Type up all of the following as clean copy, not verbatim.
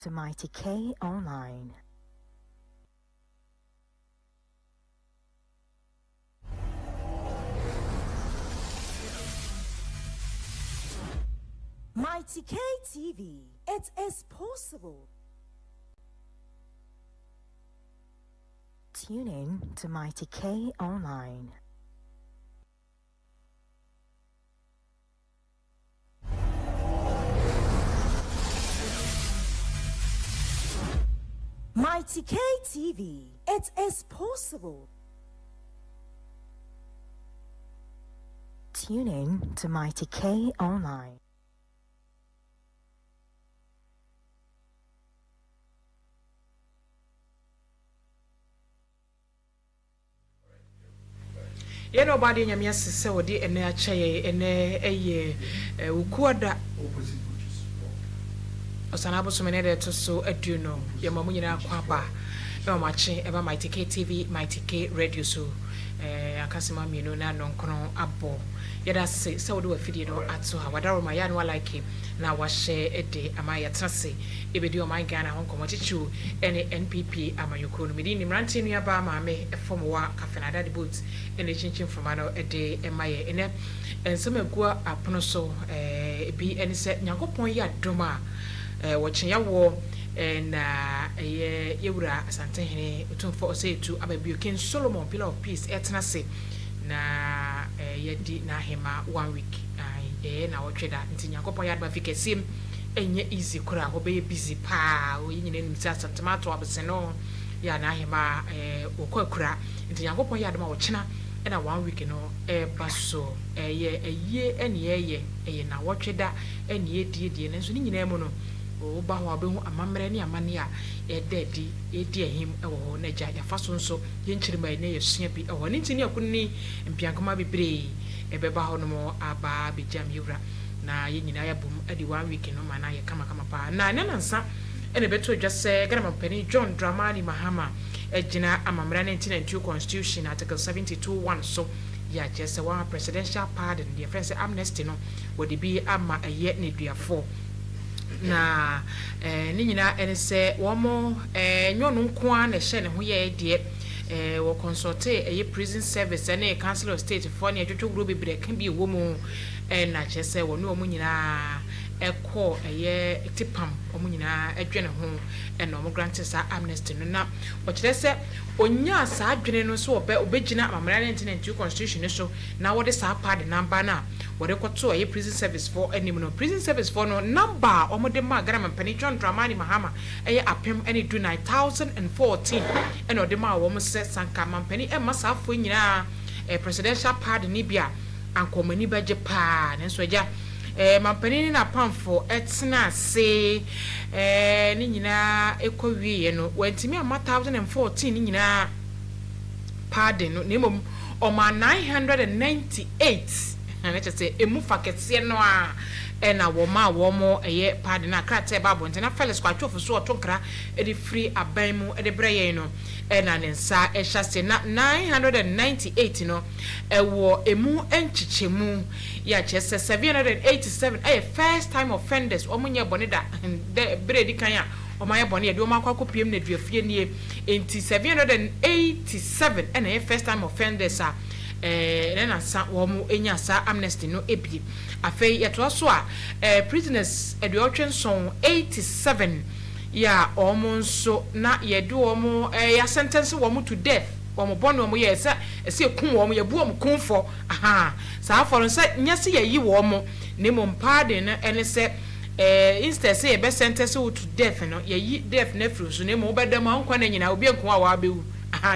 to Mighty K Online. Mighty K TV, it is possible. Tune in to Mighty K Online. Mighty K TV, it is possible. Tune in to Mighty K Online. You know, body in your sister would be a chair and a ukuada Osanabo Sumenede to so a duno, your mamuna quapa, no matching ever Mighty K TV, Mighty K radio so Akasima Minuna non cono abo. Yet I say so do a video at so how my annual like him now was share a day amaya trasi ebedio my Ghana Hong Kong chu any Npp Amayukun Medini Rantin Yaba Mame a former Cafanada de boots and a chinchin from ano a day and my and some gua aponoso be any set Yakopon ya doma watching ya war and a Yura Santahene to say to Ababukin Solomon Pillar of Peace etnase na yedi na hema 1 week na wotweda nti Yakopon ya ba fike sim enye easy kura ho be busy pa o yinye nim sa tomato abeseno ya na hema okokura nti Yakopon ya dama wo chena na 1 week no baso ye ene na wotweda ene yedie nanso ni nyina mu no o ba ho abehu amamre ne amane a ededi edi ehim ewo na jaja faso nso ye nchirima ne yesua bi ewo ne ntini akunni mpiankoma bebre ebeba ho no mo aba bejam yura na ye nyina ya bom adi 1 week no ma na ye kama pa na ne nansa ene beto dwase Ghana Mpani John Dramani Mahama ejina amamra 1992 constitution article 72(1) so ya jese one presidential pardon the offense amnesty no wodi bi ama eye ne duafo na ni nyina ene se womo nyono nko a na hye ne ho ye de wo consult prison service and council of state for ne adwotwo group bi kan bi wo mu na chese wo no mu nyina eko tipam omu nyina adwene ho na omu grant sa amnesty no na o kire se onya sa adwene no so obegina amamra 1992 constitution so na wo de sa pad number na wo de kwato prison service for anim no prison service for no number omu de ma Ghana Mpani John Dramani Mahama apem ene do 9014 ene o de ma wo mu se sanka Mpani ma sa afo nyina presidential pardon ni bia ankomani baje pa nenso ja Mpani na pamfo etna se ni nyina ekowie no wantimi ama 1014 ni nyina pardon no nemom oma 998 na chese emu faketse no a na womo pardon na krate ba bonte na Felix kwatwofo so otonkra edi free aban mu edi breye no na nensa ehya na 998 no ewo emu enchichemu ya chese 787 first time offenders omunye boneda bredi kan ya omaye bone ye de omakwa na duafie nie enti 787 na first time offenders a na sa womu enya sa amnesty no ebi afei yeto so a prisoners eduotwen son 87 ya omonso na yedu omo ya sentence womu to death womu bonu omu ye ese ekun womu ye bu omu kunfo sa aforo se nyase ye yi womu ne mo pardon ene se instead say be sentence to death no ye yi death na fru so ne mo obedam ankwa na nyina obi enkun a wa bewu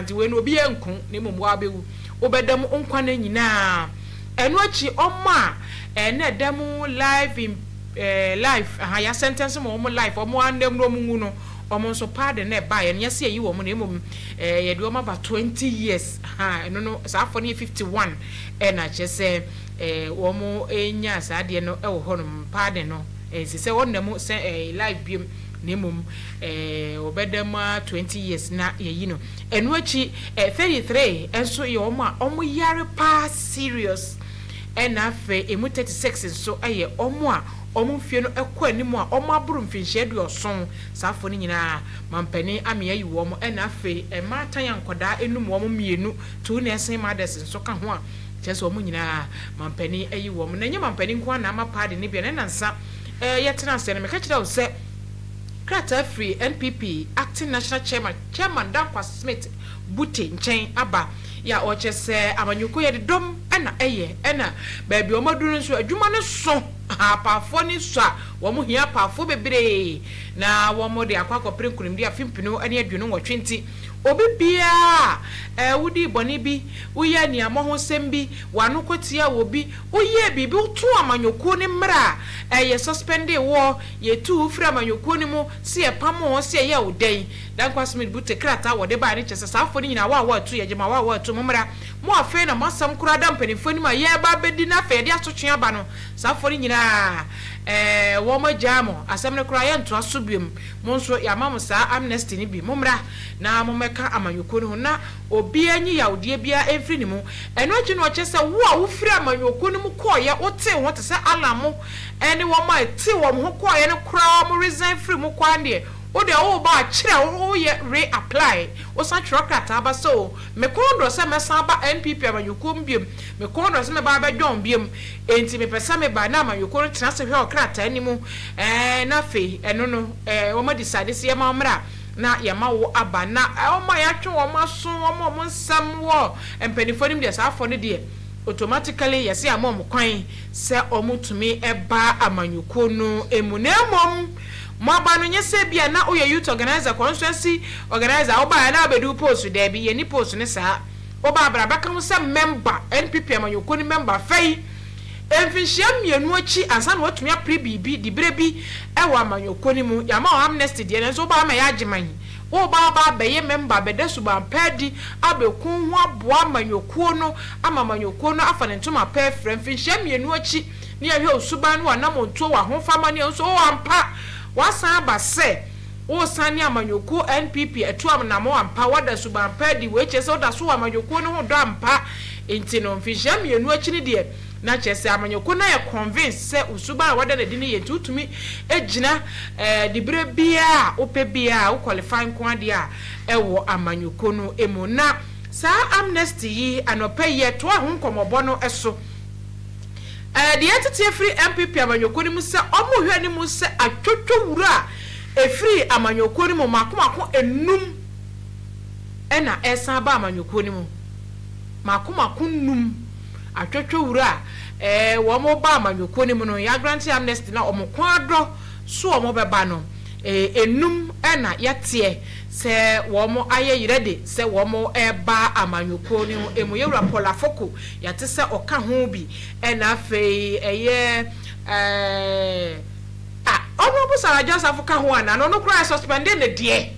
nti we no obi enkun ne mo wa bewu obedam nkwa na nyina eno achi omma na demu live in life ya sentence mo life omo andem no mu no omo so pardon na ba ye nyase yi wo mo na mo ye de omo ba 20 years eno no sa for 51 na chese wo mo enya sa de no e wo ho no pardon no se wonnemu se live biem nemum obedam 20 years na ye no eno achi 33 enso ye omo yare pa serious na fe emu 36 so omo a omo fie no ekọ animu a omo aburu mfinhye du oson saafo ni nyina mampani ame ayi wo mo na afe matan yankoda enum wo mo mienu tu na esen mothers nso ka ho a kyese omo nyina mampani ayi wo mo na nya mampani nko na ama party ni bia na nsa yetena se na me ka kira wo se Krata free NPP acting national chairman Dankwa Smith Bute nchen aba ya ochese amanyuko ye dom na eye na baabi omaduru nso adwuma ne so apafo ni so a wo mo hia apafo bebre na wo mo de akwakopre nkunimdi afimpino ane aduno nwotwe nti obi bia wudi boni bi uye ni amoho sembi wanu kotia obi uye bibi utu amanyoko ni mra ye suspended wo ye tu ufra amanyoko ni mu si e pamo si ye udai Dankwa Smith Bute krata wo de ba ni chese safo ni nyina wa tu ye jema wa tu mumra mo afe na masam kura da mpanifo ni ma ye ba bedi na fe de asotwe aba no safo ni nyina wo ma jamo asem ne kura ye nto asobiem mo nso ya mamu sa amnesty ni bi mumra na momeka amanyoko ni ho na obi anyi yawde bia emfiri ni mu eno achi no chese wo a wo firi amanyoko ni mu koye wote wo te se alamo ene wo ma ti wo ho koye ne kura mo resign free mu kwande o de o ba kire o ye reapply o san trokrata ba so me kondo se me san ba NPP amanyoko mbiem me kondo se me ba ba dwon biem enti me pesa me ba na amanyoko no tena se hwe okrata animu na fe eno no o ma decide se ye ma mra na yama wo aba na o ma ya twe wo ma so wo mo nsam wo empanifo nim de safo ne de automatically yesi amom kwan se omutumi eba amanyoko no emunemom Maba no nyese bia na oye youth organizer constituency organizer oba na abedu post there bi ye ni post ne saa oba braba kan se member NPP amanyoko ni member fei emfinhia mienu achi ansa na watumi apre bibi di brebi ewa amanyoko ni mu ya ma amnesty de ne so oba ma ya agiman oba ba beye member bedesu ba pedi abekun ho aboa amanyoko no ama amanyoko no afa ne ntoma pa frem finhia mienu achi ne ya hwe osuban no na monto wa ho fama ne so o ampa wasan ba se o sani amanyoko NPP etuam na mo ampa wada suban pedi we chese oda so amanyoko no ho do ampa enti no mfihia mienu achi ne de na chese amanyoko na ye convince se usuban wada na di ne yetutumi egina dibre bia ope bia o qualify nko ade a ewo amanyoko no emu na sa amnesty yi anopa ye to ahun komobo no eso the entity free MPP amanyoko ni mu se omo hwe ni mu se atwotwo wura free amanyoko ni mu makomako enum ena esa ba amanyoko ni mu makomako num atwotwo wura wo mo ba amanyoko ni mu no ya grant amnesty na omo kwado so omo beba no enum ena yatie se wo mo aye yirede se wo mo eba amanyoko ni emu yewura polafoko yate se oka ho bi ena fe eye ono bu sara just afuka ho ana no kura suspended ne de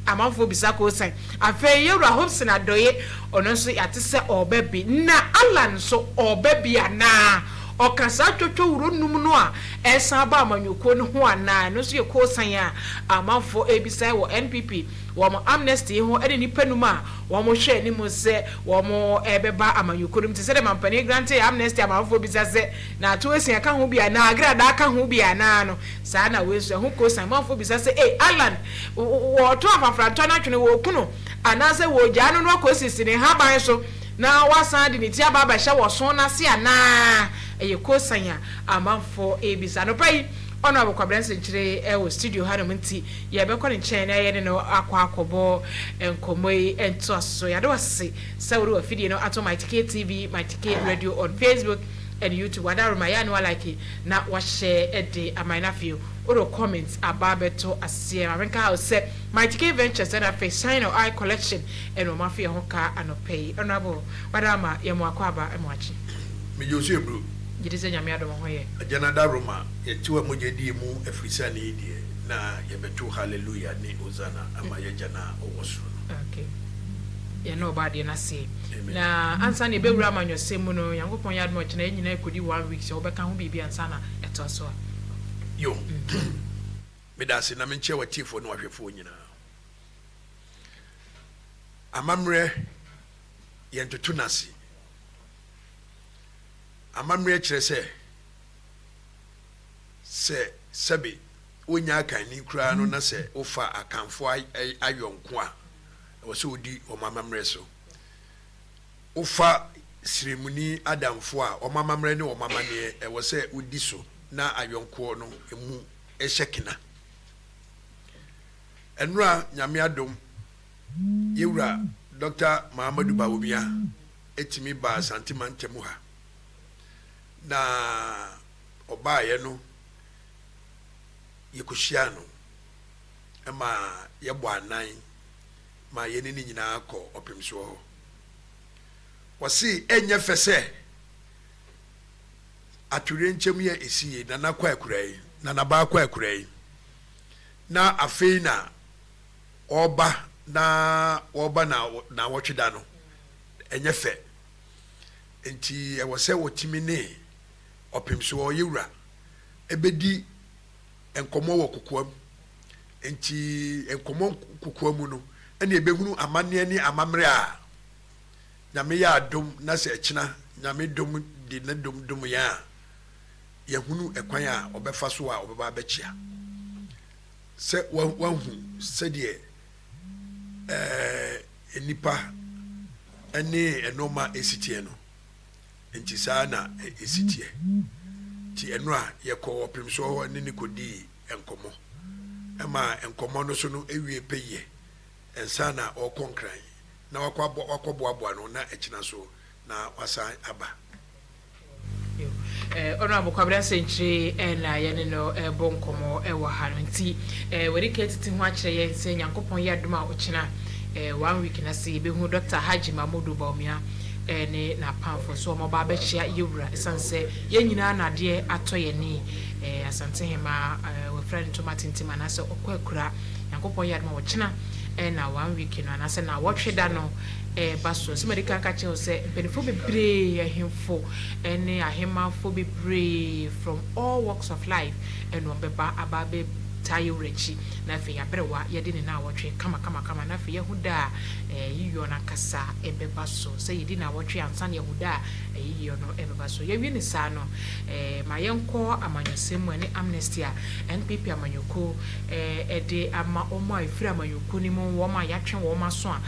amanfo bisa ko san afe yewura hopes na doye ono so yate se obabi na alan so obabi ana okasa twotwo wuro num no a esa ba amanyoko no ho ana no so ye ko san a amanfo ebisa wo NPP wo mo amnesty ho ene ni panum a wo mo hwe ni mo se wo mo ebeba amanyoko num te se de mampani grant amnesty amanfo bisa se na to esia ka ho bia na agrada ka ho bia na no sa na we so ho ko san amanfo bisa se Alan wo to afafranto na twene wo kunu anase wo gya no no ko sisi ne haban so na wasan de ne ti aba ba hye wo so na se ana eye ko sanya amanfo ebisa no pai ono abokwabrance nchire wo studio ha no mti ye be ko ne chen na ye ne no akwakobo enkomoi ento aso ya do wase sawru afidie no ato my ticket TV my ticket radio on Facebook and YouTube wada ma ya no like na wa share ede amina feel oro comments ababeto asie arenka how say my ticket ventures and a sign or eye collection and o mafia hoka anopai honorable wada ma ye mo akwaba emwachi me Jose bro Jidise nyame adom ho ye ajana da Roma ye tiwa mojedi mu afrisa ne die na ye beto hallelujah ni ozana ama ye jana owosu okay ye no bad ye na say na ansa ne bewura amanyose mu no yankopon ya adom chena nyina ekodi 1 week so obeka ho bibia ansa na eto so yo me da se na me nche wa chiefo no ahwefo nyina amamre ye ntoto nasi amamre kire se se sebe wonya kan ni kura no na se ofa akanfo ayonko a wo se odi o mamamre so ofa siremuni adamfo a o mamamre ne o mamane e wo se odi so na ayonko no emu ehekina enura nyame adom yewura Dr. Mahamadou Bawumia etimi ba santimantemu ha na obaye no yekohia no ema yebo anan ma yene ni nyina akọ opemso ho wasi enye fese ature nkyem ye esiye na nakwa akurai na naba akwa akurai na afei na oba na wotweda no enye fe enti e wose wotimi ne opemso yewura ebedi enkomo wo kokoam enti enkomo kokoam no ene ebehunu amane ni amamre a nyame ya adom na se ekina nyame dom di na dom ya yehunu ekwan a obefa so a obeba bechia se wanhu se de enipa ene enoma esitie no enti saa na esitie ti enura yekọ opemso ho ne ni kodi enkomo ema enkomo no so no ewie peye ensa na okonkran na wakoboaboa no na ekina so na wasa aba honorable Kwabena Century na yene no bonkomo ewo ha no nti wori ketiti ho akire ye se Nyankopon ye adoma ochina 1 week na se behu Dr. Haji Mahamadou Bawumia ne na pamfo so mo ba bechia yewura esanse ye nyina na de atoye ni asante hema we friend to matintima na se okwakura Nyankopon ye adoma ochina na 1 week no na se na wotweda no baso se medical ka che se benefo bebre ahemfo ene ahemafo bebre from all walks of life and on beba ababe tayo rechi na fe ya brewa ye de ne na wotwe kama na fe yehuda yiyo na kasa ebeba so se yedi na wotwe ansa na yehuda yiyo no ebeba so ye wi ni sa no ma yenko amanyosemu ne amnesty a npp amanyoko ede ama omo afiri amanyoko ni mo wo ma yatwe wo ma so a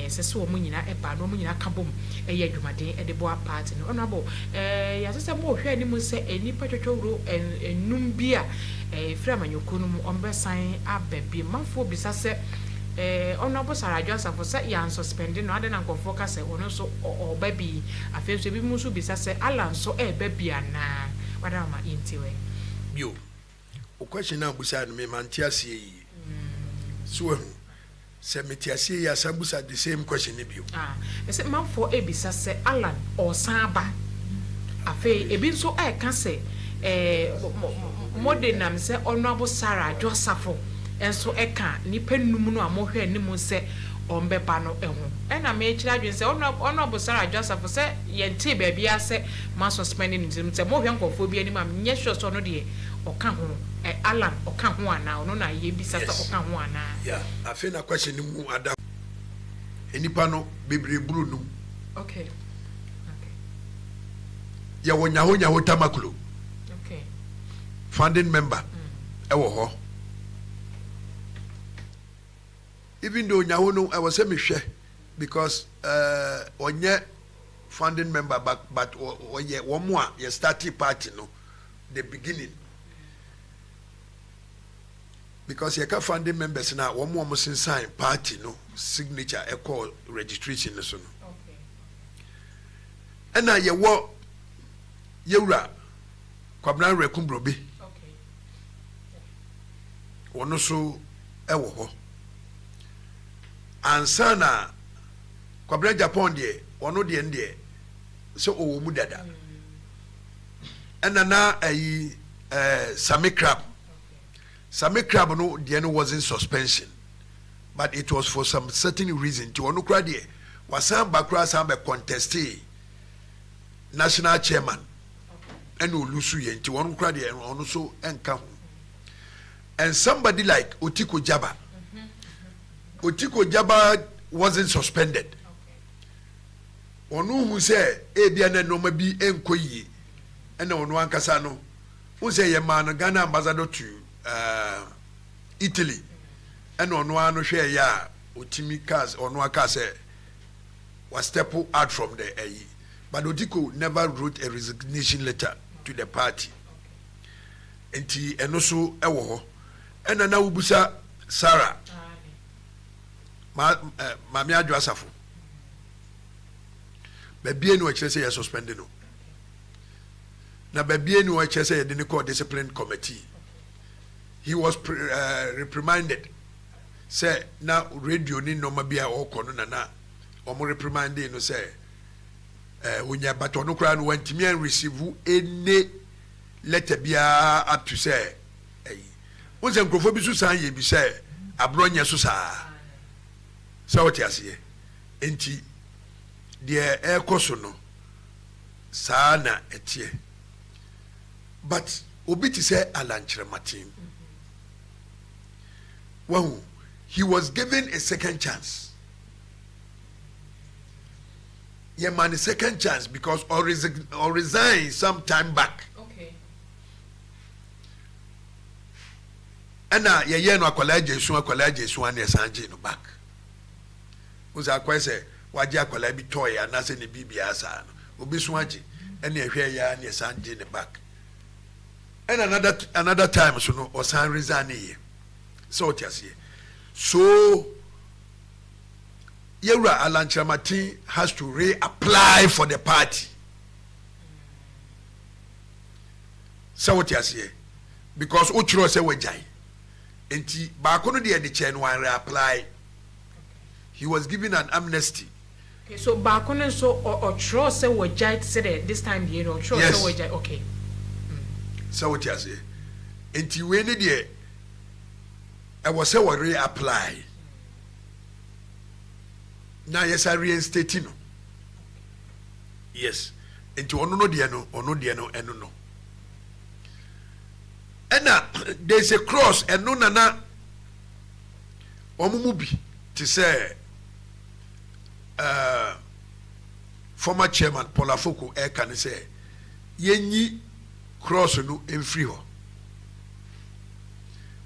se se wo mo nyina eba no mo nyina kabom eye adwumaden ede bo apart no onabo ya se mo hwe ni mo se enipa twetworo enum bia afiri amanyoko no ombesan ababi manfo bisa se onabo sarajo safo se ya suspend no ade na nkofo ka se ono so obabi afenso bi musu bisa se ala nso ebabi ana wada ma intiwe bio o question na busa no me mantiasie yi so se metiasie ya sabusa the same question ni bio ese manfo ebisa se ala osaba afi ebi nso ka se modernam se honorable Sarah Josafo enso eka nipa num no amohwe anim se ombeba no eho ena me kira adwen se honorable Sarah Josafo se yente ba bia se ma suspending nim se mohwe nkofo bi anim am nye sure so no de oka ho Alan oka ho ana ono na ye bisa se oka ho ana yeah afi na question ni mu ada enipa no bebre buru num okay ya wonya ho tamakulo founding member ewo ho even though nyawo no I was say me hwe because onye founding member but oye womo a ye started party no the beginning because ye ka founding members na womo sign party no signature equal registration no so no okay and ye wo yewura Kwabena Rekumbrobe ono so ewo ho ansana Kwabena Japan de ono de nde so owo mu dada enana ayi Sami Crab no de no was in suspension but it was for some certain reason to ono kra de wasan bakra san be contest national chairman and olusu ye nti ono kra de ono so enka ho. And somebody like Otiko Jaba. Otiko Jaba wasn't suspended. Onu who say, Ebiana no maybe enkoyi, and no one casano, who say a man Ghana ambassador to Italy and on one share ya Utimi cars or no cars was step out from the AE. But Odiko never wrote a resignation letter to the party. And he and also Ewo and now Ubusa Sarah Mamia Joasafu. Baby no say you suspended no. Na baby no say you didn't call discipline committee. He was reprimanded. Say now radio ni no mabia o kono na omo reprimanded no say unya bato no kra no wantimi an receive any letter bia up to say unse nkrofo bi so san ye bi say abronya so sa what you say enti de ekoso no sa na etie but obi ti say alanchire matin well he was given a second chance. Yeah, man, a second chance because or resign some time back. Okay. And now, yeah, no college is one year no back. Who's a question? Why do you call it toy and nothing in BBS? Ubi swaji, and you hear ya and your son in the back. And another time, so no, or son resign here. So, just here. So, Yera Alan Chamati has to reapply for the party. So what you say? Because Uchro say wejai. Enti bakono di edi chen wan reapply. He was given an amnesty. Okay, so bakono so Uchro say wejai said this time you know Uchro say wejai. Okay. So what you say? Enti we ni die I was say we reapply. Now yes, I reinstate no. Yes. Into ono no dia no, eno no. And now there's a cross and no nana omumubi to say former chairman Paul Afoko can say yenyi cross no free ho.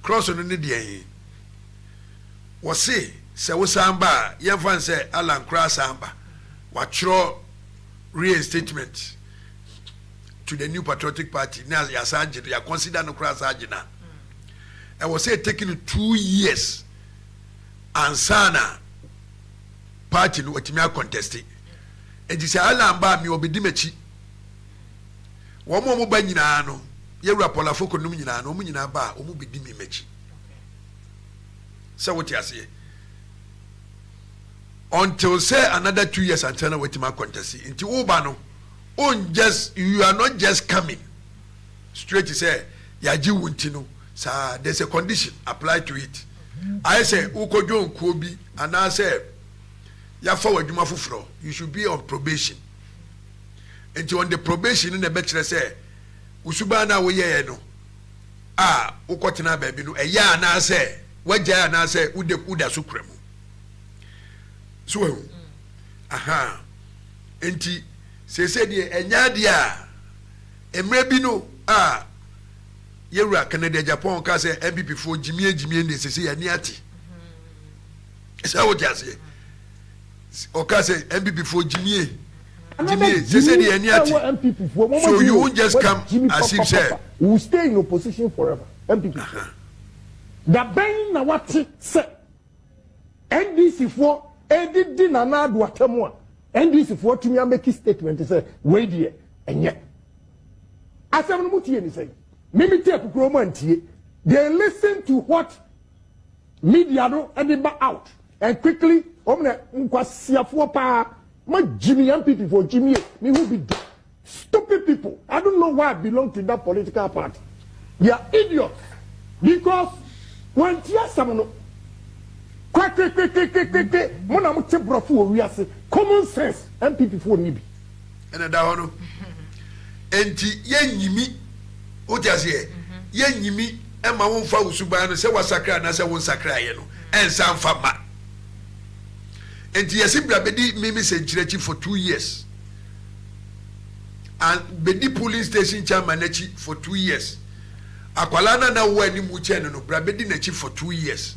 Cross no ni dia was say se wo samba yefan se Alan Cross samba watro reinstatement to the New Patriotic Party now ya sanje ya consider no Cross agina I was say taking 2 years and sana party no otimi contest and this Alan ba mi obedi machi wo mo ba nyina no yewura polafoko num nyina no mu nyina ba o mu bedi mi machi so what you say until say another 2 years until now with my contest into Obano you are not just coming straight to say yaji wuntino sir there's a condition applied to it I say ukojo nkobi and I say ya forward adwuma foforo you should be on probation and on the probation in the better say usuba na wo ye no ukotena baabi no eya na say wagya na say uda sukremu so enti se de enya de emre bi no yewura Canada Japan ka say MPP fo jimie ne se ya ni ati so what you say o ka say MPP fo jimie se de ni ati so you won't just come as if say we will stay in opposition forever MPP the ben na what say NDC for edidi na na adu atemu a NDC for tumi make statement say we die enye asem no mutie ni say mimi tape kroma antie they listen to what media no ediba out and quickly omna nkwasiafo pa ma Jimmy MPP for Jimmy me who be stupid people. I don't know why I belong to that political party. They are idiots because when tia samono mona mo tebrofo we ase common sense MPP for ni bi ena da hono enti yenyimi o tiase yenyimi e ma won fa usuba no se wasakra na se won sakra ye no ensa mfa ma enti yesibra bedi mimi se nkirechi for 2 years and bedi police station chairman for 2 years akwala na wo ani mu che no bra bedi na chi for 2 years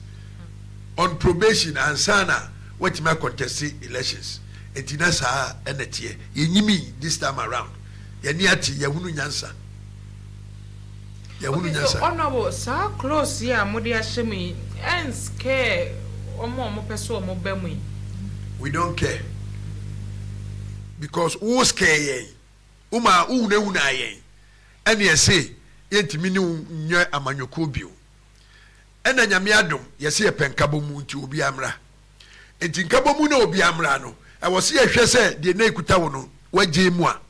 on probation and sana what my contest elections etina saa enetie yenyimi this time around yeni ati yehunu nyansa so honorable sa close ya modi ahemi ens care omo peso omo bemu we don't care because who scare ye uma una ye ene yese yentimi ni nya amanyoko bio ena nyame adom yese ye penkabo mu nti obi amra enti nkabo mu na obi amra no e wo se yehwe se de na ekuta wo no waje mu a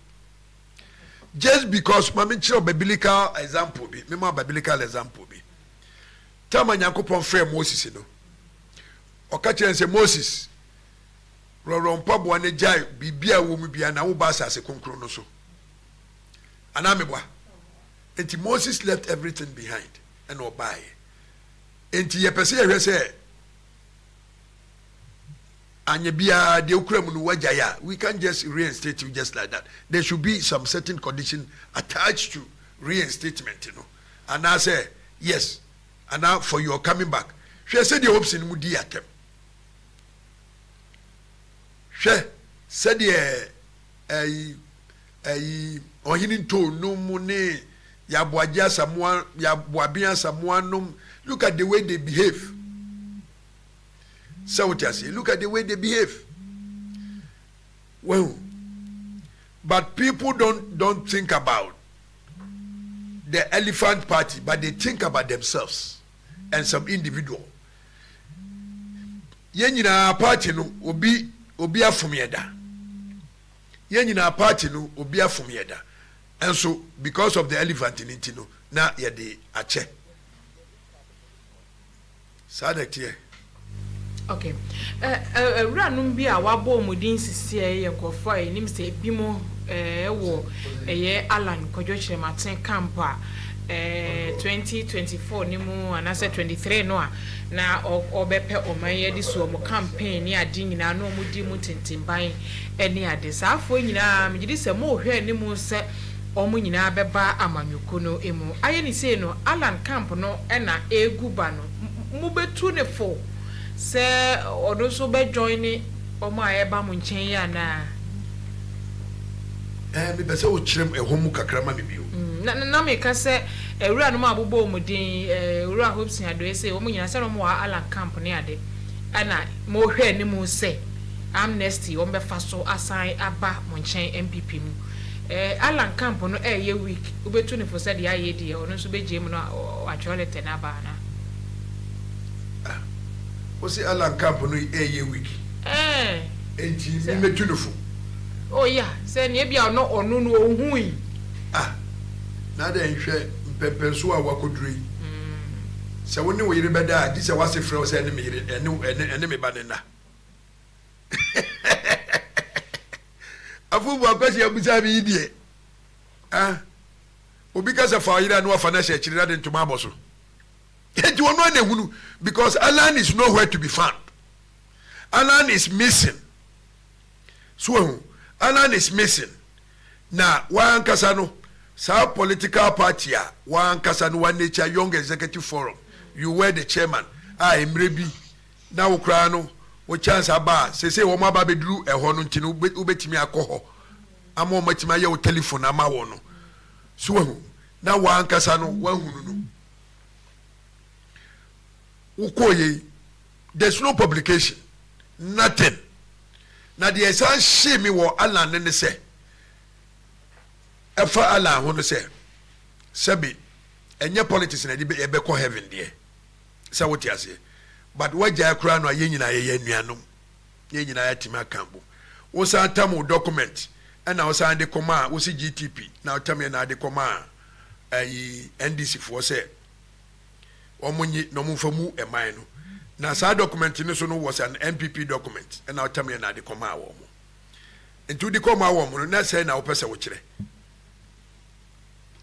just because mami chiro biblical example bi me biblical example bi tama nyankopon frɛ Moses no okache se Moses roro mpabo ne jai bibia wo mu bia na wo ba asase konkro no so anamebwa enti Moses left everything behind and obey enti ye pese ye hwese anya bia de okura mu no wagaya we can't just reinstate you just like that. There should be some certain condition attached to reinstatement, you know. And I say yes, and now for your coming back she said the hopes in mu di atem she said the ohinin to no mu ne ya boagia samoa ya boabia samoa nom. Look at the way they behave. So what I say, look at the way they behave. Well, but people don't think about the elephant party, but they think about themselves and some individual. Yenyina party no obi afumieda. Yenyina party no obi afumieda. And so because of the elephant in it, no, na yede ache. Sadak here. Okay. Ranum bi a wabo mudin sisi ye nkofo a nim se bimo wo Alan Kojoche Martin camp 2024 ni mu anase 23 no a na obepe omaye di so mo campaign ni adi nyina no mu di mu tintimban eni ade saafo nyina migidi se mo hwe ni mu se omu nyina beba amanyuko no emu aye ni se no Alan camp no na eguba no mu betu ne fo se odo so be join omo ayeba mu nchen ya na me pese o kirem ehomu kakrama me bio na me ka se ewura no mabobo omudin ewura hopsin ado ese omo nyina se no mo Alan camp ne ade ana mo hwe ni mu se amnesty o mbefa so assign aba mu nchen MPP mu Alan camp no ye week obetu ne for said ya ye die ono so beje mu no atwolete na ba na Osi Alan camp no ye week enti me metunufo oh yeah say ne bia no onu no ohui na da nhwe mpepenso a wakoduri se woni wo yire beda di se wase frɛ o se ne me yire ene me ba ne na afu bu akwasi abusa bi die obi ka se fa yire no afa na se chiri na de ntoma aboso enti wono na ehunu because Alan is nowhere to be found. Alan is missing. So Alan is missing. Now, one kasano, sa political party, one kasano, one nature young executive forum. You were the chairman. Mrebi. Now Ukraino, o chance aba. Se woma ba bedru ehonu ntinu ubetimi akoho. Amo matima ye o telephone ama wono. So now one kasano, one hunu. Ukoye, there's no publication, nothing. Now the esan shame wo Alan ne say. Efa Alan hono say. Sebi, enye politics na di be ko heaven there. Say what you say. But waja kra no ye nyina ye nuanom. Ye nyina ya tima kambo. Wo san tamu document. And na wo san de koma, wo si GTP. Na tamu na de koma NDC for say. Omunyi no mumfamu eman no na sa document ni so no was an MPP document and now tell me na de koma awo mo into de koma awo mo na say na opese wo kire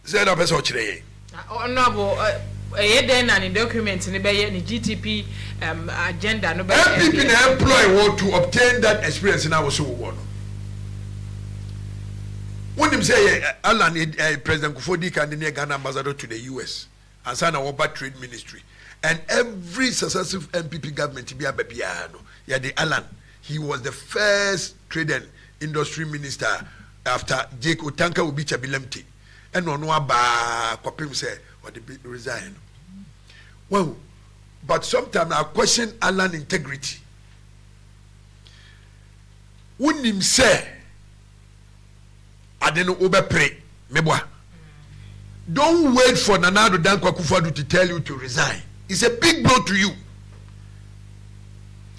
say na opese wo kire ye honorable ye den na ni document ni be ye ni GTP agenda no be MPP na employ want to obtain that experience na wo so wo no when him say Alan President Kufuor kan ne Ghana ambassador to the US and sign our trade ministry. And every successive MPP government be a babiano. Yeah, the Alan. He was the first trade and industry minister after Jake Otanka Ubi Chabilemti. And on ba Kopim say or the resign. Well, but sometimes I question Alan integrity. Wouldn't him say I didn't over pray. Meboa. Don't wait for Nana Addo Dankwa Akufo-Addo to tell you to resign. It's a big blow to you.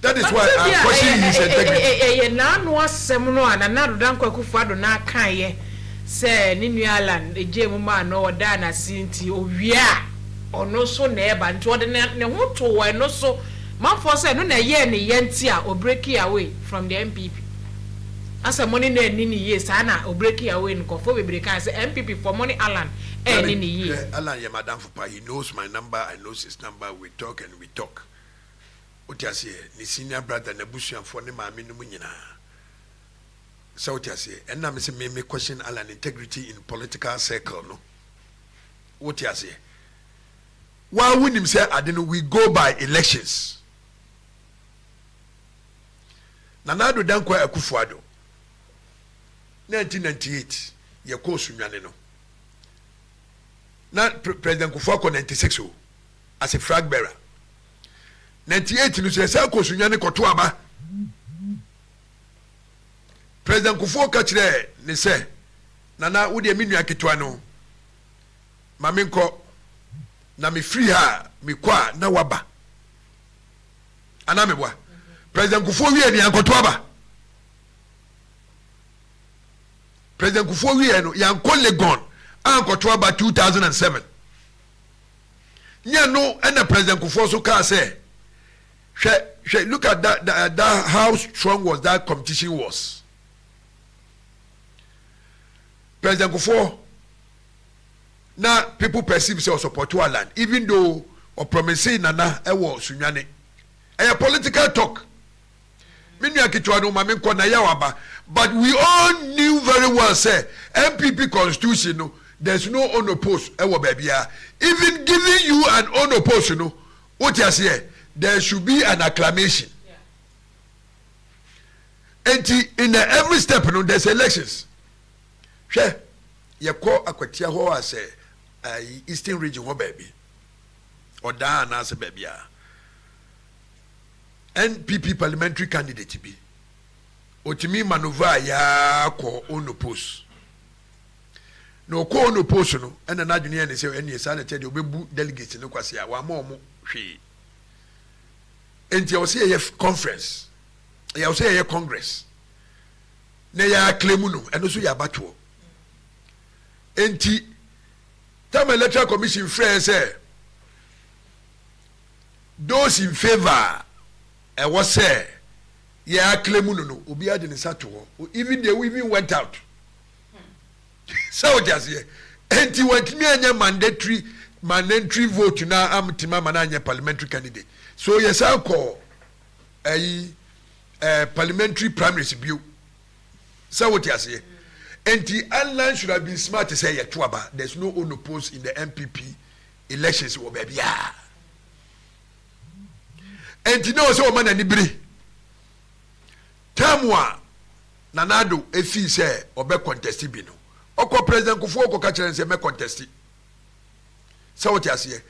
That is why I'm questioning his integrity. Nanu asem no Nana Addo Dankwa Akufo-Addo na kan ye say ni nua Alan eje mu ma no oda na sinti owia ono so na eba nti ode ne ho to wa no so manfo say no na ye ne yenti a o break away from the MPP. Asa money na ni ye sa na o break away nkofo bebre kan say MPP for money Alan ni ye. Alan ye madam for he knows my number, I know his number, we talk and we talk. Otiase ni senior brother na busuanfo ne maame no nyina. So otiase and na me say me question Alan integrity in political circle no. Otiase. Why wouldn't him say we go by elections? Nana Addo Dankwa Akufo-Addo 1998 ye ko sunwane no. Na President Kufuor 96 as a flag bearer. 98 no say ko sunwane koto aba. President Kufuor ka kire ne say Nana wo de minua ketwa no. Mame nko na me free ha me kwa na waba. Ana me boa. President Kufuor wi ani ankoto aba. President Kufuor wi no yanko Legon ankoto aba 2007. Nya no and the President Kufuor so ka say look at that how strong was that competition was. President Kufuor now people perceive say support to land even though or promising Nana ewo sunwane. A political talk. But we all knew very well, say, MPP constitution, no, there's no unopposed. Even giving you an unopposed, no, what you say, there should be an acclamation. And in every step, no, there's elections. Sure, you call a Kwatia Ho as a Eastern region, baby, or down as a baby. NPP parliamentary candidate to be. Otimi maneuver ya ko ono post. No ko ono post no and na adwene ne say any sanity de obebu delegates no kwase ya wa ma omo hwe. Enti o say ye conference. Ya o say ye congress. Na ya claim no eno so ya bato. Enti time electoral commission friend say those in favor I was say, yeah, Clemuno, no, Ubia didn't start to even they even went out. So just here, and he went me and your mandatory vote now. I'm Timamana parliamentary candidate. So yes, I'll call a parliamentary primaries view. So what you say, and the online should have been smart to say, yeah, there's no unopposed in the MPP elections, or baby, yeah. And you know so man anibiri tamwa Nana Addo efi say obe contest bi no okọ President Kufuor ko ka kire say me contest so what you say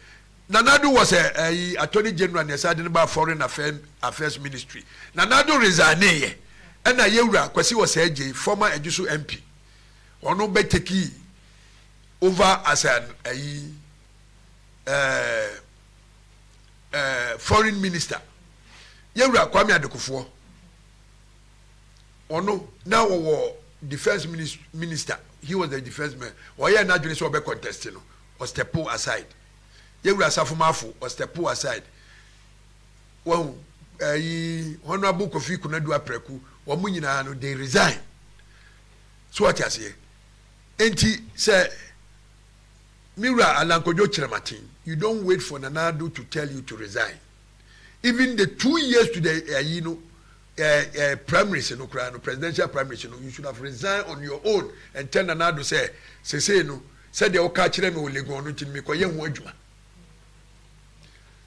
Nana Addo was a attorney general ne sade ba foreign affairs ministry. Nana Addo resign ye and na yewura Kwasi was AJ former Ejusu MP ono be take over as an foreign minister. Yewura Kwame Adekufuor. Ono now our defense minister. He was the defense minister. Oya na dwene so be contest no. Or step aside. Yewura Safumafu or step aside. Well, Honorable Kofi Kunadu Apreku, or Munyina no they resign. So what you say? Enti say Mira Alankojo Chiramatin, you don't wait for Nana Addo to tell you to resign. Even the 2 years to the primaries, presidential primaries, you should have resigned on your own and tell Nana Addo say no, said the Okachire me will go on to me,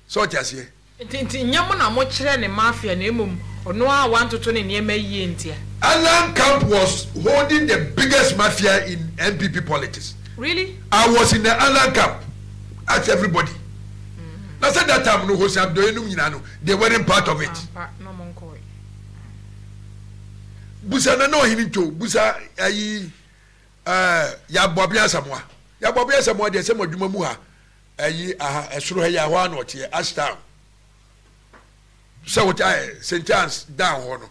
So just here. Nyamo na mo kire ne mafia na emum ono a wantoto ne niema yie ntia. Alan Camp was holding the biggest mafia in NPP politics. Really? I was in the Alan Camp. Ask everybody. Now said that time no Jose Abdoyenum Yinano, they weren't part of it. No monko. Busa na no hinito, busa ayi ya bobia samwa. Ya bobia samwa de se modwuma mu ha. Ayi aha esoro ha ya ho anote Ashtown. So what St. John's down hono.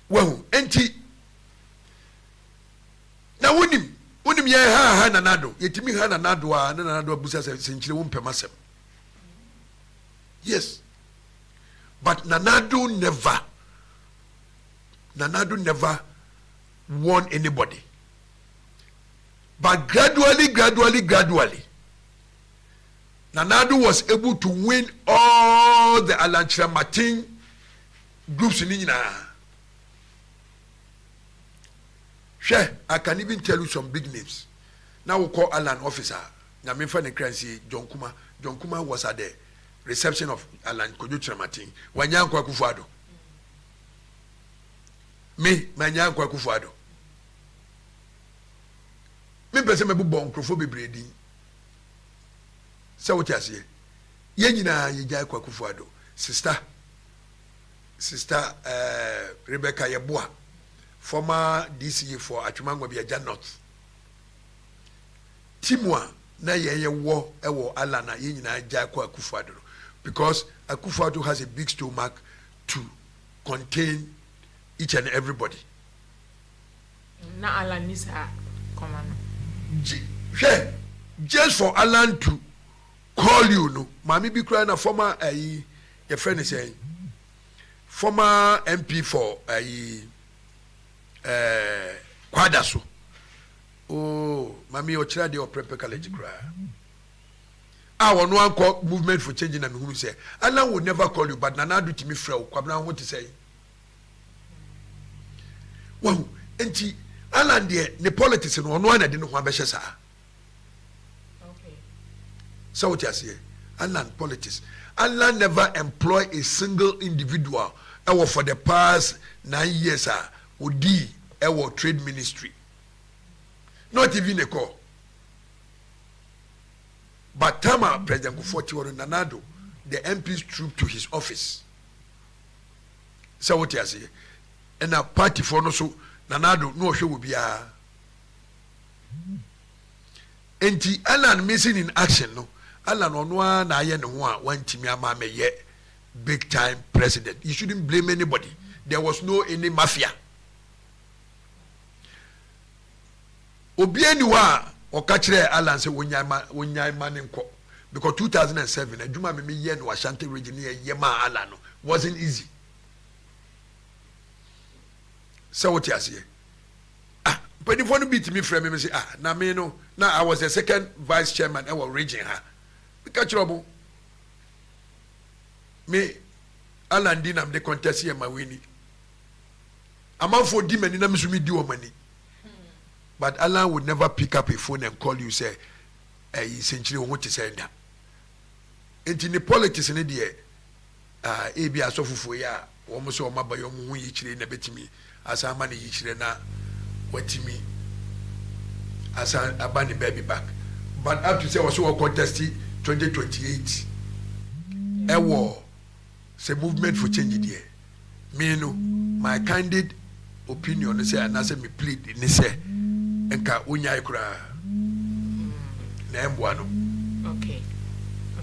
Well, enti na wonim ye ha nanado yetimi ha nanado a nanado abusa senchire wo mpem. Yes, but nanado never won anybody, but gradually Nanado was able to win all the Alanchira Martin groups in Nina. Sure, I can even tell you some big names. Now we call Alan officer. Nyamimfa ne kransi John Kuma. John Kuma was at the reception of Alan Kojuchira Martin. Wanyankwa Kufuado. Me, Manyankwa Kufuado. Me pese me bu bon krofo bebredi. So what you say? Ye nyina ye jai kwa Kufuado. Sister Rebecca Yeboah, former DCE for Achumangwa Biaja North. Timwa na ye wo ewo Alana ye nyina jai kwa Kufuado because Kufuado has a big stomach to contain each and everybody. Na Alan is a command. Just for Alan to call you, no, Mami be crying a former your friend is saying former MP for Kwadaso. Oh, Mami Ochra or Prepe College cry. Our no one movement for changing and who say Alan would never call you, but Nana do to me frail. Kwabna what to say. Well, and Alan dear, the politics and one I didn't want to. So what you say? Alan politics. Alan never employ a individual. For the past 9 years, Odi, trade ministry. Not even a call. But Tama, President Kufuor Nanado, the MPs trooped to his office. So what you say? And a party for no so Nanado no show will be a. And the Alan missing in action, no. Alan onwa na ye ne ho a wantimi ama me ye big time president. You shouldn't blame anybody. There was no any mafia. Obi aniwa o ka kire Alan say wonyai ma ne nko because 2007 adwuma me ye no Ashanti region ye ma Alan no wasn't easy. So what you say? But if one beat me frame me say na me no na I was the second vice chairman our region ha. Catch trouble. Me, Alan Dinam the contest here my winning. I'm out for demon in a misumi do money. But Alan would never pick up a phone and call you say, essentially what to say that. And in the politics in the AB as of for ya, almost all my bayom each in a bit me as a money each na what to me as a bunny baby back. But up to say was so contested 2028 war say movement for change there. Me no my candid opinion say and say me plead in say enka unyai kura na emboa no. Okay.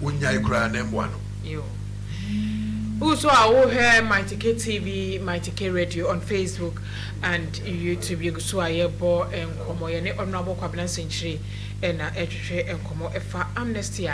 Unyai kura na emboa no. Yo. Also, I will hear Mighty K TV, Mighty K Radio on Facebook and YouTube. You so I bo and komo yene honorable Kwabena Century and Edge and komo efa Amnesty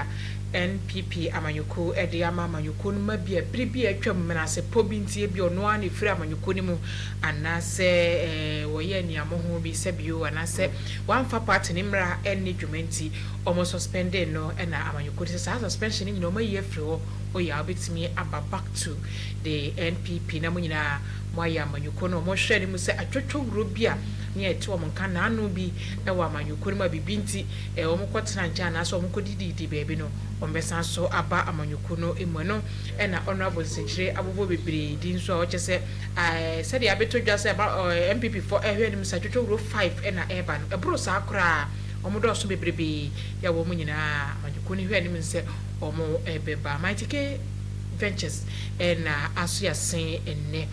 Npp Amanyuku Ediama Manyuku no be a bribi atwam na se pobintie bi ono ani firi Amanyuku ni mu anase woye ni amoho bi se bio anase wamfa party ni mra eni dwumenti omo suspended no na Amanyuku se suspension ni no ma ye firi ho oya obitimi aba back to the NPP na munyina moya amanyuko no mo hwe ni mu se atwotwo wuro bi a ne eti o monka na anu bi e wa amanyuko ni ma bibinti o mo kwotena nja na so o mo kodididi beebi no o mbesan so aba amanyuko no emu no e na honorable Sekire abobo bebre di nso a o chese se de abeto dwa se MPP for ehwe ni mu sa atwotwo wuro 5 e na eba no e bro sa akra omodo so bebrebe ya wo munyina amanyuko ni hwe ni mu se omo ebeba Maitike Ventures na aso ya sen enne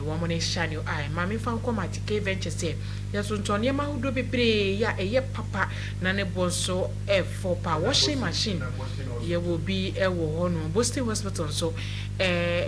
wo mo ne shanyo ai ma me fa nko Maitike Ventures ya so ntone ma hudo bebre ya eye papa na ne bonso for power washing machine ye wo bi wo ho no Boston Hospital so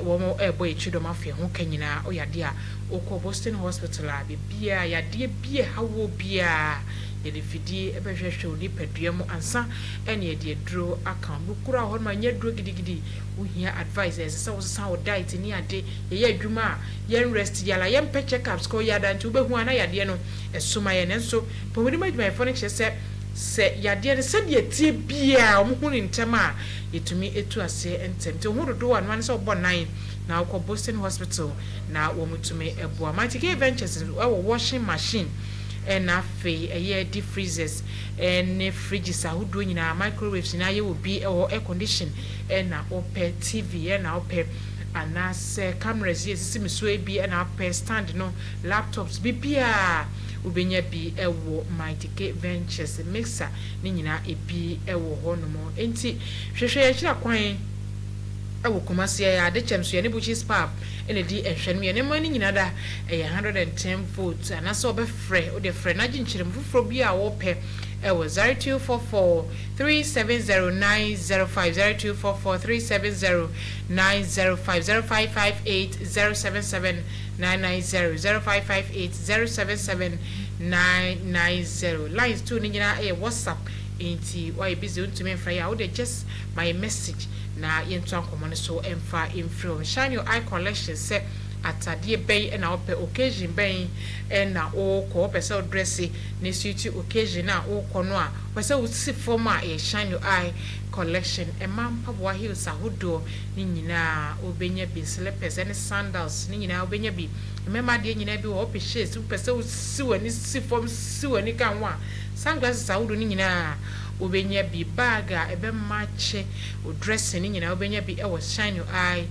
wo mo boy chido mafia ho kanyina o yade a okọ Boston Hospital a bia yade bia hawo bia ye de fidie ebehwehwe oni padua mu ansa ene ye de duro aka bukura ho ma nya duro gidigidi wo hia advice ese se wo san wo diet ni ade ye adwuma ye rest yala ye mpe check ups ko yada nti wo behu ana yade no esuma ye nenso pomodi madwuma fo ne kyese se yade ne se de tie bia o mu ni ntem a yetumi etu ase ntem te hu dodo wan man se obo 9 na ukọ Boston Hospital na wo mutumi ebo Maitike Ventures wo washing machine na fe deep freezers and fridges ahodo nyina microwaves na ye obi air condition na ope TV na ope anase cameras ye sisi so bi na ope stand no laptops bibia ubenya bi ewo Maitike Ventures mixer ni nyina ebi ewo honomo enti hwehwe ya kira kwan awo Kumasi ya de chemso ye ne buchi spap ene di ehwenu ye ne mani nyina da 110 volts anase obefre o de fre na ginchirem fufuro bi a wo pe ewo 0244 370905 0244 370905 0558 077 990 0558 lines 2 ni nyina WhatsApp enti why busy untumi mfra ya wo de just my message na yentu ankomo so emfa infro shine your eye collection se atade ben na ope occasion ben na o ko pese dress ne suit occasion na o ko no a pese wo si form a shine your eye collection emampa bo heels ahodo ni nyina obenya bi slippers and sandals ni nyina obenya bi memma de nyina bi wo shoes pese wo si wani si form si wani kan wa sunglasses ahodo ni nyina obenya bi bag a ebe match o dress ni nyina obenya bi e was shine your eye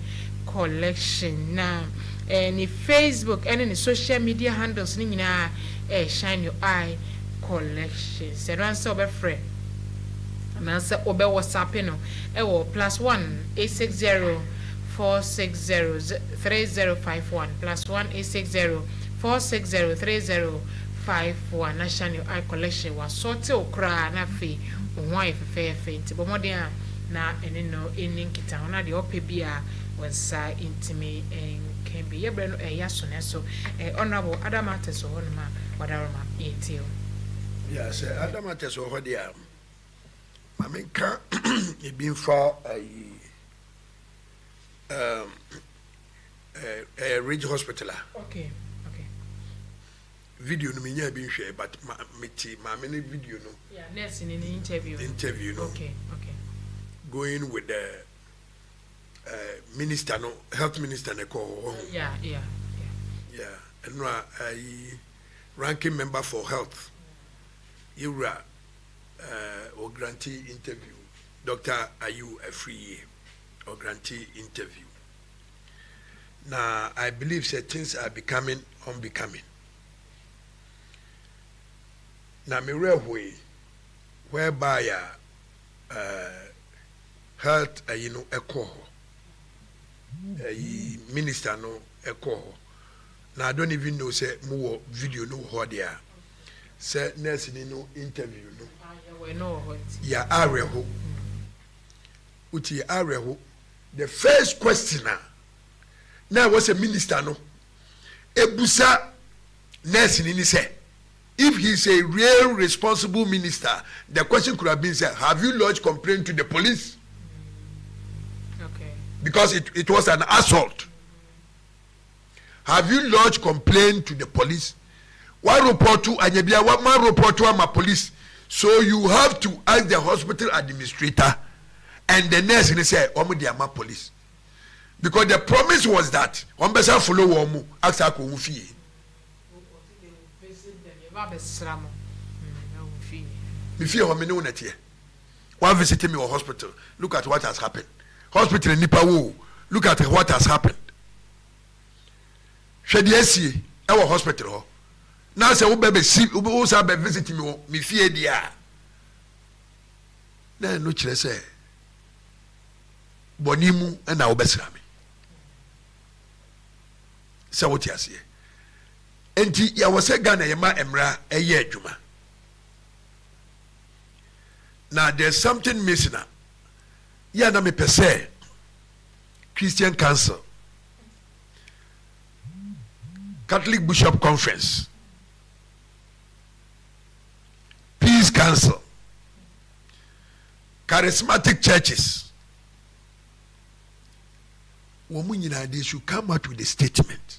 collection na ni Facebook and ni social media handles ni nyina shine your eye collection se ran so be free na se obe WhatsApp no e wo +1 860 460 3051 +1 860 460 3051 na shine your eye collection wa sorte okra na fe why fefe nti bomode a na ene no eni nkita na de ope bia wensa intimi can be yebre no yaso ne so honorable Adamate so honma wadaroma yetio yes Adamate so ho dia mamenka e bin fa Ridge Hospital okay video no menya bi hwe but meti ma me ne video no yeah nurse in an interview no okay going with the minister no health minister ne call yeah and no ranking member for health Yura or grantee interview Dr. Ayu Afriye or grantee interview now I believe that things are becoming unbecoming. Na me way whereby health echo minister no echo na I don't even know say mo video no ho there say nurse ni no interview no ya areho uti areho the first questioner now was a minister no ebusa nurse ni say if he's a real responsible minister, the question could have been said, have you lodged complaint to the police? Okay. Because it was an assault. Have you lodged complaint to the police? One report to Anyabia, one man report to my police. So you have to ask the hospital administrator and the nurse and say, Omo diama police. because the promise was that on besa follow womu aksa ko fie me fie ho me ne wonatie one visit me or hospital look at what has happened hospital in Nippa wo look at what has happened hwede asie e wo hospital ho na se wo bebe si wo sa be visit me fie dia na no kire se bonimu na wo besra me se wo ti asie enti ya wo se Ghana yema emra eye adwuma. Now there's something missing. Yeah, na me pese Christian Council, Catholic Bishop Conference, Peace Council, charismatic churches. They should come out with a statement.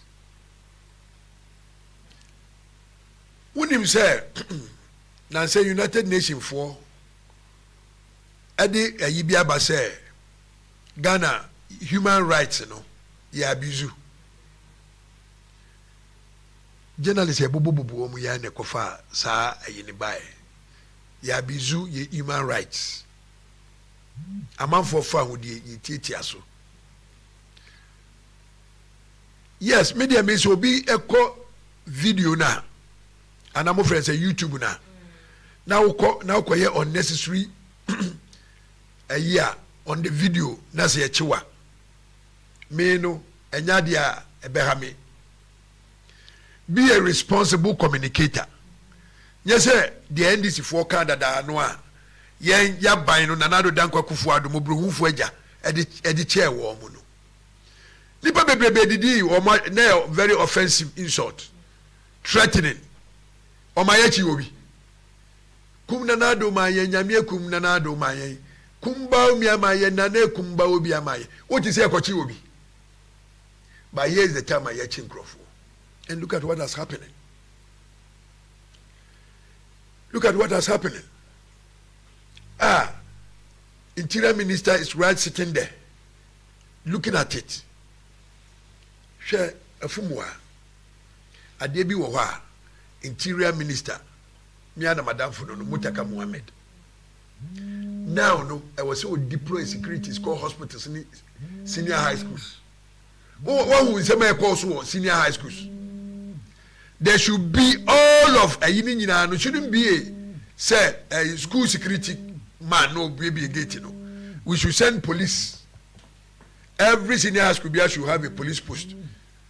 When him say, now say United Nations for Adi ayibia ba say Ghana human rights ya abuse. Journalists bobo omu ya ne kofa sa ayini bae. Ya abuse ye human rights. Amanfo fa hudi ye tietia so. Yes, media may so be echo video na. And I'm friends say YouTube na. Now ko ye unnecessary a year on the video na se chiwa me no enya dia ebehame. Be a responsible communicator. Yes sir, the NDC for Canada no a yen ya ban no nanado dankwa kufu ado mobruhufo agya edi chair wo mu no nipa bebrebe didi o ma na very offensive insult threatening o ma yachi obi kum nanado ma yen nyame kum nanado ma yen kumba omi amaye nane kumba obi amaye what is ekochi obi but here is the time I yachi nkrofo. And look at what has happening. Look at what has happening. Interior Minister is right sitting there looking at it. Share afumwa adebi wo hɔ Interior Minister miana Madam Funono Mutaka Mohammed. Now no I was so deploy securities called hospitals in senior high schools. One who is a course senior high schools. There should be all of a no shouldn't be a say a school security man no baby gate no. We should send police. Every senior high school should have a police post.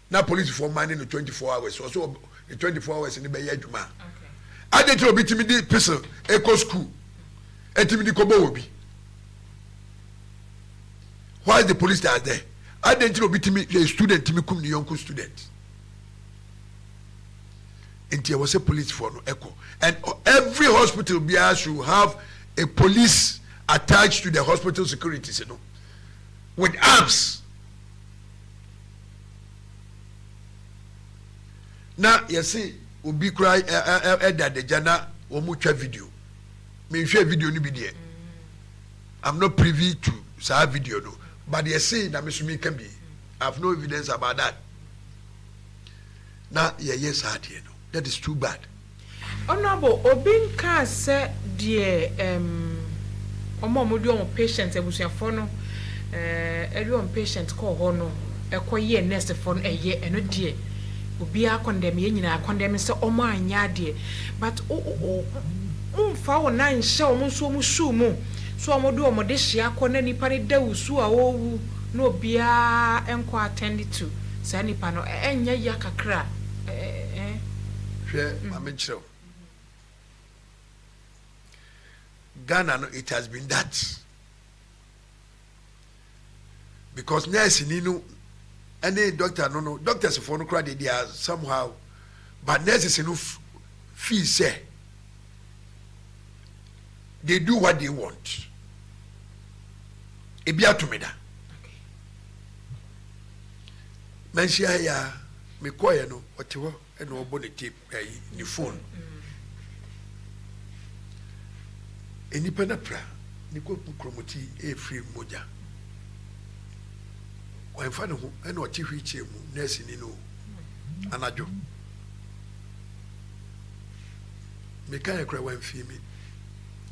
Now police for man in the 24 hours. So the 24 hours in the Bay Juma. I didn't know between person eco school. Etimidi kobo obi. Why is the police that there? I didn't know between a student to me come the young student. And there was a police for no echo. And every hospital should have a police attached to the hospital securities, you know, with arms. Now you see, Obi cry that the jana omucha video. Me share video ni bi there. I'm not privy to sa video no, but they say that me can be. I have no evidence about that. Now yes I no. That is too bad. Honorable Obin can say dear omo patient ebusuafo no every patient call hono ekoye nurse for no eye eno die obi a condemn ye nyina condemn say omo anya de but umfa wo na nhye omo so mu shu mu so omo do omo de hia akọ na nipa ne dawusu a owu na obi a enko attend to say nipa no enya ya kakra Ghana, no, it has been that. Because nurse, any doctor, no, doctors for no credit, they are somehow, but nurses enough feel say they do what they want. Ebia to me da. Menshia ya me koye no whatever and no body tape ni phone. Enipa na pra ni ko kromoti e free moja. When fan who and what if we cheer nursing in anajo. Mekaya cry when fee me.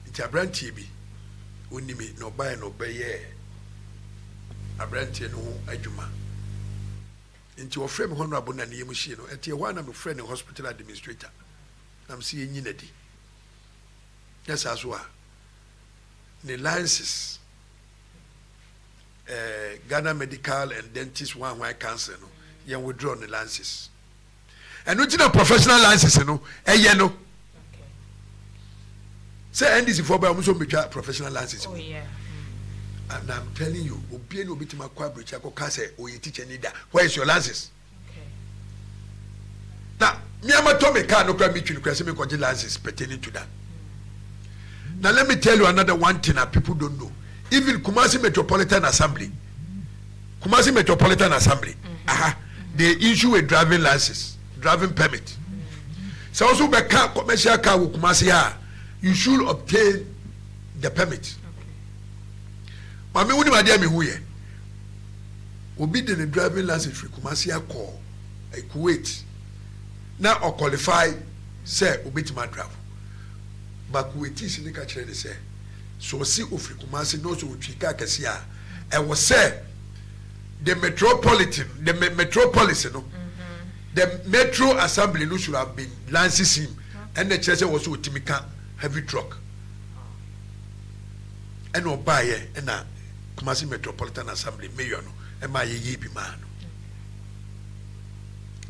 It's a brand TB. Only me no buy no bay. A brand no ajuma. Into a frame honorable and Yamushino, at your one of a friend in hospital administrator. I'm seeing Yinedi. Yes, as well. The licenses, Ghana Medical and Dentist one white cancer, no, you withdraw the licenses. And not in a professional license, no, no. Say, NDC for by almost professional license. Oh, yeah. And I'm telling you, Obi no bit my quabridge, I can say, oh, you teach any that. Where is your license? Okay. Now, me am a Tommy car no grab me to the license pertaining to that. Now let me tell you another one thing that people don't know. Even Kumasi Metropolitan Assembly, they issue a driving license, driving permit. So also by car commercial car with Kumasi, you should obtain the permit. Mami wuni ma dia mi hu ye. Obi de the driving license for Kumasi call Kuwait. Now or qualify say obi ti ma drive. But Kuwait is in the catcher they say. So see ofri Kumasi no so twika kesi a. And was say the metropolitan metropolis no. The Metro Assembly no should have been license him and the church was with Timika heavy truck. And no buy and Kumasi Metropolitan Assembly mayor no and my ye be man.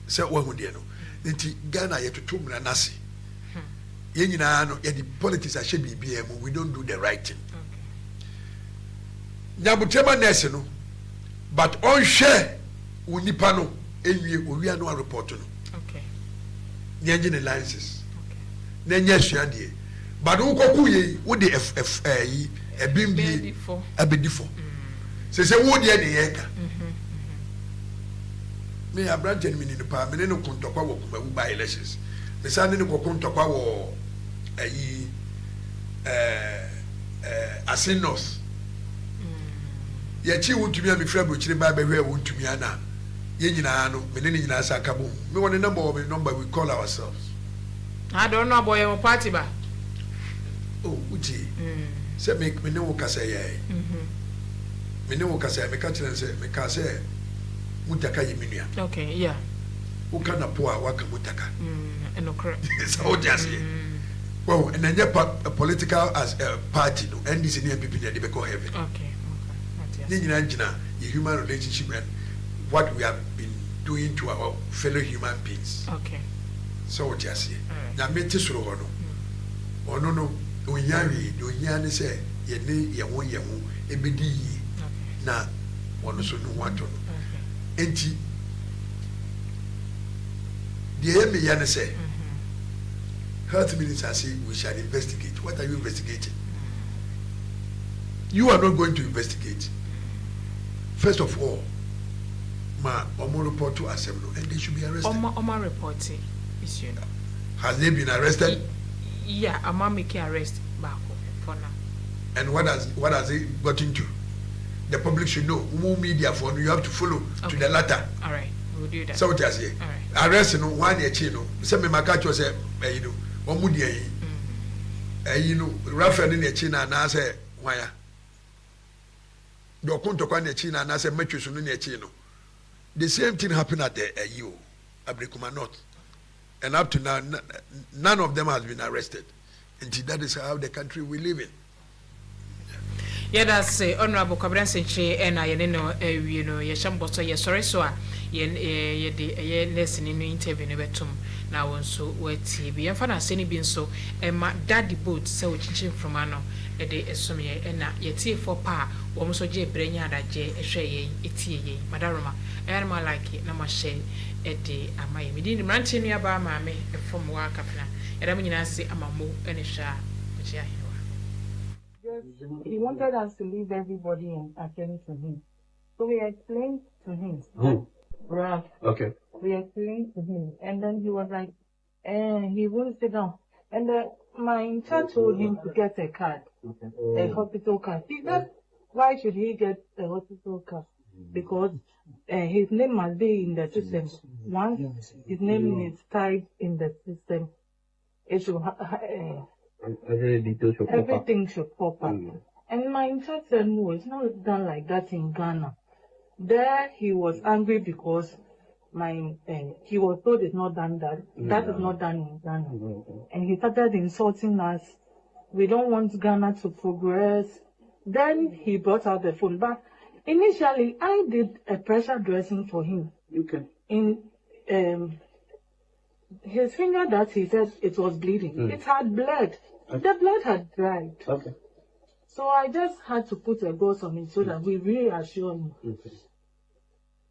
So what would you know? Nti Ghana yet to tumla nasi. Yenina no the politics are should be BM, we don't do the right thing. Nyabutema nese no, but on share unipa no ewie we are no report no. Okay. Nyenje the licenses. Okay. Nenye suade. But ukoku ye wo de ebimbi abedifo. Se wo de ne yeka. Me abrante ni ni pa me ne kontokwa wo kuma bu by elections. Me sa ne kontokwa wo Asin North. Ye chi wontumi a me fra brochire ba be hwe wontumi ana. Ye nyina no me ne nyina sa kabo. Me won the number we call ourselves. I don't know boy party ba. Oh, uti. Say me ne wo kasa ye. Me ne wo kasa me ka kire say me ka say mutaka ye menua. Okay, yeah. Wo kana po a waka mutaka. No correct. So just well, and then a political as a party no NDC ne Npp ne dey be call heaven. Okay. Nina human relationship and what we have been doing to our fellow human beings. Okay. So what you say? Now me tisuro hono. Ono no onyani say ye ne ye ho ebedi yi. Na ono so no wato no. Enti the me yana say health minister say we shall investigate. What are you investigating? You are not going to investigate. First of all, ma omo report to Assembly and they should be arrested. Oma reporting is you know. Has they been arrested? Yeah, Ama make arrest back for now. And what has it got into? The public should know. More media for you have to follow to the latter. All right, we'll do that. So what I say? Arrest no one year chino. Say me makacho say you know omudi you know Rafael in China na say why. The same thing happened at the EU, Abrikuma North. And up to now, none of them has been arrested. And that is how the country we live in. Yeah, that's Honorable Kabran Senche, and I know, you know, Yashamboso, yes, sorry, so ye lesson in the interview in Betum. Now, so wait, TV, and Fana Seni being so, and my daddy boat, so changing from Ano. Ede esomye ena yeti for pa wo mo so je brenya da je ehwe ye etie ye madaroma ma like na ma share ede amaye me di mranche nua ba ma me from wa kafna eda mo nyina se amamo ene hwa je ahewa. He wanted us to leave everybody and attend to him, so we explained to him. Right. Okay. We explained to him, and then he was like, he wouldn't sit down, and my in-charge told him to get a card, a hospital card. He said, why should he get a hospital card? Because his name must be in the system. Once his name is typed in the system, it should everything should pop up. And my interest said, no, it's not done like that in Ghana. There he was angry because he was told it's not done that. That is not done in Ghana. And he started insulting us. We don't want Ghana to progress. Then he brought out the phone. But initially, I did a pressure dressing for him. Okay. In his finger that he said it was bleeding. It had bled. The blood had dried. Okay. So I just had to put a gauze on it so that we reassure him.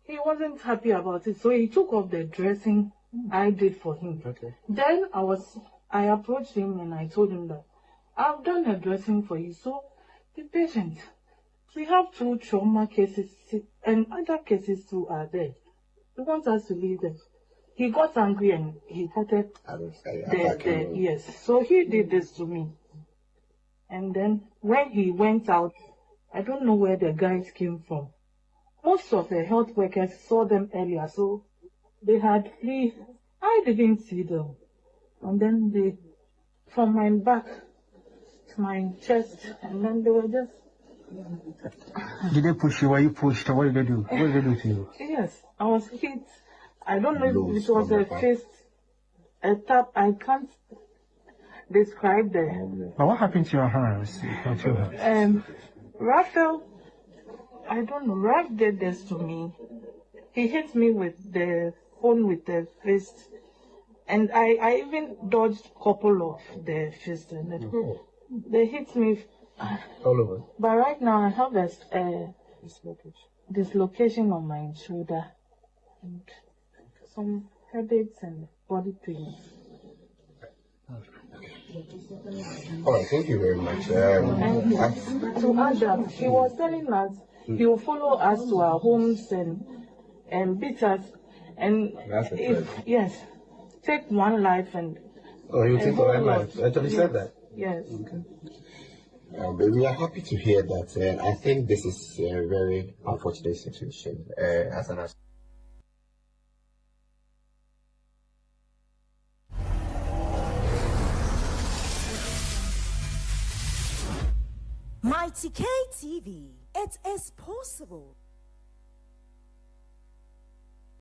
He wasn't happy about it, so he took off the dressing I did for him. Okay. Then I approached him and I told him that I've done a dressing for you, so be patient. We have 2 trauma cases and other cases too are there. He wants us to leave them. He got angry and he started yes. So he did this to me. And then when he went out, I don't know where the guys came from. Most of the health workers saw them earlier, so they had flee. I didn't see them. And then from my back to my chest, and then they were just... Did they push you? Were you pushed? Or what did they do? What did they do to you? Yes, I was hit. I don't know if it was a fist, a tap. I can't describe the... But what happened to your hands? Raphael, I don't know. Raph did this to me. He hit me with the phone with the fist. And I even dodged a couple of the fists. And they hit me all over. But right now I have a dislocation on my shoulder. And some headaches and body pains. All right, thank you very much. And to add that, he was telling us he will follow us to our homes and beat us. And take one life and... Oh, you take one life? Actually said that? Yes. Okay. But we are happy to hear that. I think this is a very unfortunate situation. As an Mighty K TV. It is possible.